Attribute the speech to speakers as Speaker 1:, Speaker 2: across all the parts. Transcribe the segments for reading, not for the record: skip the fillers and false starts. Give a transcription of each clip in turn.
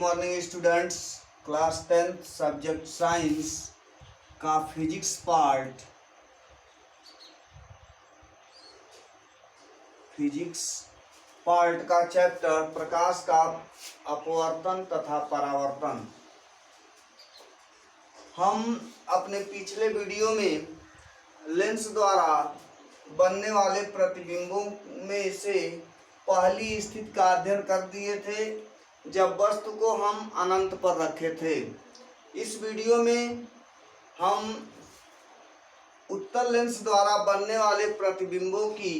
Speaker 1: Morning students. Class 10th subject science का physics part का chapter प्रकाश का अपवर्तन तथा परावर्तन। हम अपने पिछले वीडियो में लेंस द्वारा बनने वाले प्रतिबिंबों में से पहली स्थिति का अध्ययन कर दिए थे जब वस्तु को हम अनंत पर रखे थे। इस वीडियो में हम उत्तल लेंस द्वारा बनने वाले प्रतिबिंबों की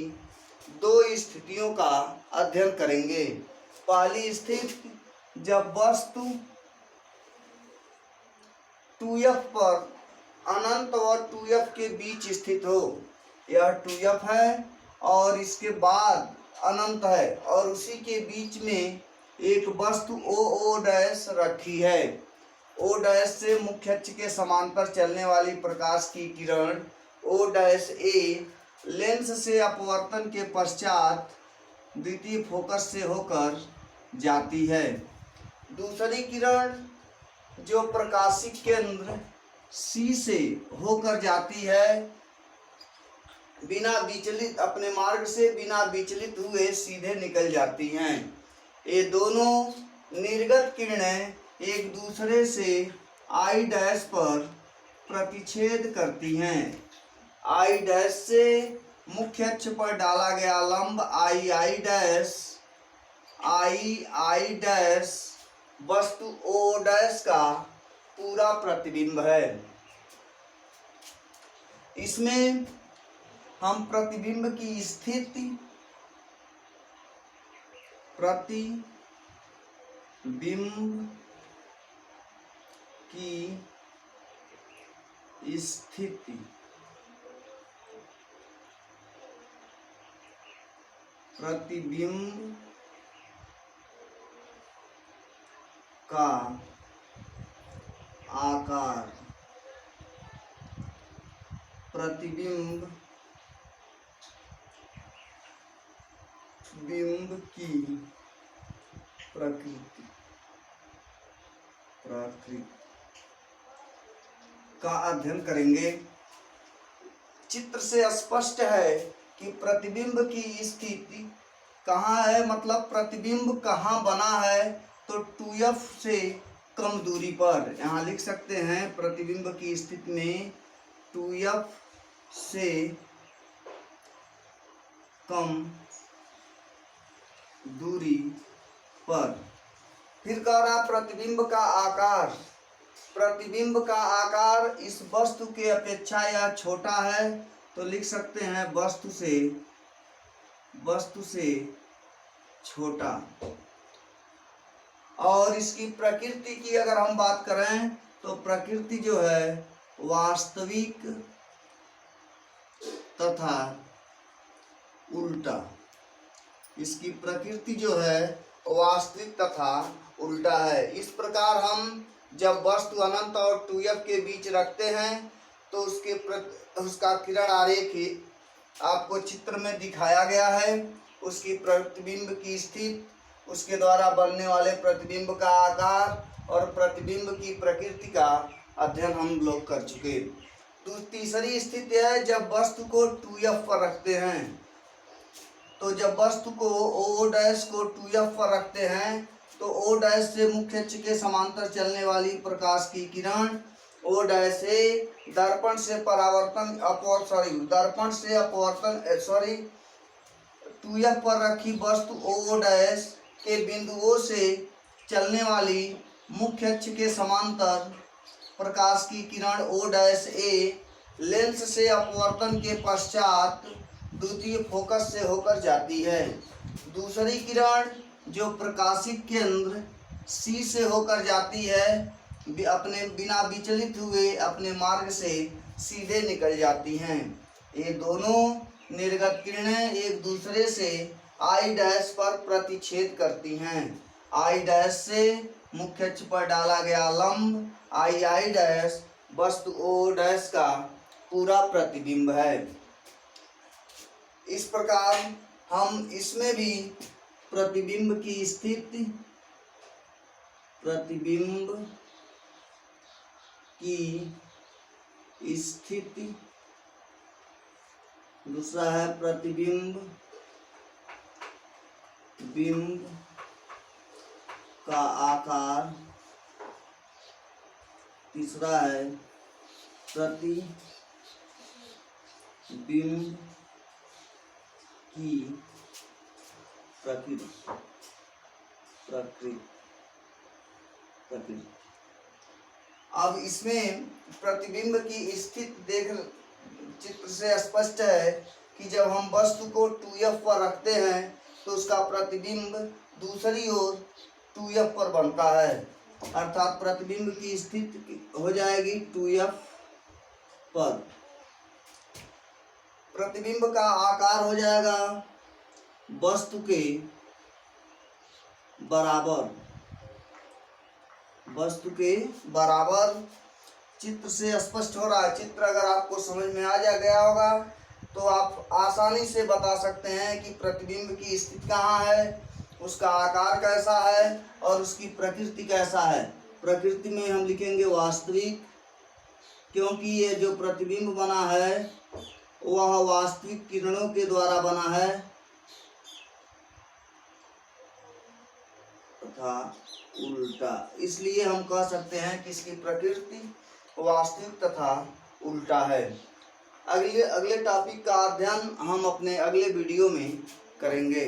Speaker 1: दो स्थितियों का अध्ययन करेंगे। पहली स्थिति जब वस्तु 2f पर अनंत और 2f के बीच स्थित हो। यह 2f है और इसके बाद अनंत है और उसी के बीच में एक वस्तु OO डैश रखी है। O डैश से मुख्य अक्ष के समांतर चलने वाली प्रकाश की किरण O डैश A लेंस से अपवर्तन के पश्चात द्वितीय फोकस से होकर जाती है। दूसरी किरण जो प्रकाशिक केंद्र C से होकर जाती है बिना विचलित अपने मार्ग से बिना विचलित हुए सीधे निकल जाती हैं। ये दोनों निर्गत किरणें एक दूसरे से I डैश पर प्रतिच्छेद करती हैं। I डैश से मुख्य अक्ष पर डाला गया लंब I डैश वस्तु O डैश का पूरा प्रतिबिंब है। इसमें हम प्रतिबिंब की स्थिति प्रतिबिंब का आकार, प्रतिबिंब की प्रकृति का अध्ययन करेंगे। चित्र से स्पष्ट है कि प्रतिबिंब की स्थिति कहाँ है, मतलब प्रतिबिंब कहाँ बना है, तो 2f से कम दूरी पर। यहाँ लिख सकते हैं प्रतिबिंब की स्थिति में 2f से कम दूरी पर। फिर कह रहा प्रतिबिंब का आकार। प्रतिबिंब का आकार इस वस्तु के अपेक्षा या छोटा है, तो लिख सकते हैं वस्तु से छोटा। और इसकी प्रकृति की अगर हम बात करें तो प्रकृति जो है वास्तविक तथा उल्टा। इसकी प्रकृति जो है वास्तविक तथा उल्टा है। इस प्रकार हम जब वस्तु अनंत और 2f के बीच रखते हैं तो उसका किरण आरेख आपको चित्र में दिखाया गया है। उसकी प्रतिबिंब की स्थिति, उसके द्वारा बनने वाले प्रतिबिंब का आकार और प्रतिबिंब की प्रकृति का अध्ययन हम लोग कर चुके। तो तीसरी स्थिति है जब वस्तु को 2f पर रखते हैं। तो जब वस्तु को O डैश को 2f पर रखते हैं तो O डैश से मुख्य अक्ष के समांतर चलने वाली प्रकाश की किरण O डैश से दर्पण से अपवर्तन 2f पर रखी वस्तु O डैश के बिंदुओं से चलने वाली मुख्य अक्ष के समांतर प्रकाश की किरण O डैश A लेंस से अपवर्तन के पश्चात द्वितीय फोकस से होकर जाती है। दूसरी किरण जो प्रकाशिक केंद्र C से होकर जाती है अपने बिना विचलित हुए अपने मार्ग से सीधे निकल जाती हैं। ये दोनों निर्गत किरणें एक दूसरे से I डैश पर प्रतिच्छेद करती हैं। I डैश से मुख्य अक्ष पर डाला गया लंब I डैश वस्तु O डैश का पूरा प्रतिबिंब है। इस प्रकार हम इसमें भी प्रतिबिंब की स्थिति प्रतिबिंब की स्थिति, दूसरा है प्रतिबिंब बिंब का आकार, तीसरा है प्रतिबिंब की प्रकृति। अब इसमें प्रतिबिंब की स्थिति देख चित्र से स्पष्ट है कि जब हम वस्तु को 2f पर रखते हैं तो उसका प्रतिबिंब दूसरी ओर 2f पर बनता है, अर्थात प्रतिबिंब की स्थिति हो जाएगी 2f पर। प्रतिबिंब का आकार हो जाएगा वस्तु के बराबर, चित्र से स्पष्ट हो रहा है। चित्र अगर आपको समझ में आ गया होगा तो आप आसानी से बता सकते हैं कि प्रतिबिंब की स्थिति कहाँ है, उसका आकार कैसा है और उसकी प्रकृति कैसा है। प्रकृति में हम लिखेंगे वास्तविक, क्योंकि ये जो प्रतिबिंब बना है वह वास्तविक किरणों के द्वारा बना है तथा उल्टा, इसलिए हम कह सकते हैं कि इसकी प्रकृति वास्तविक तथा उल्टा है। अगले टॉपिक का अध्ययन हम अपने अगले वीडियो में करेंगे।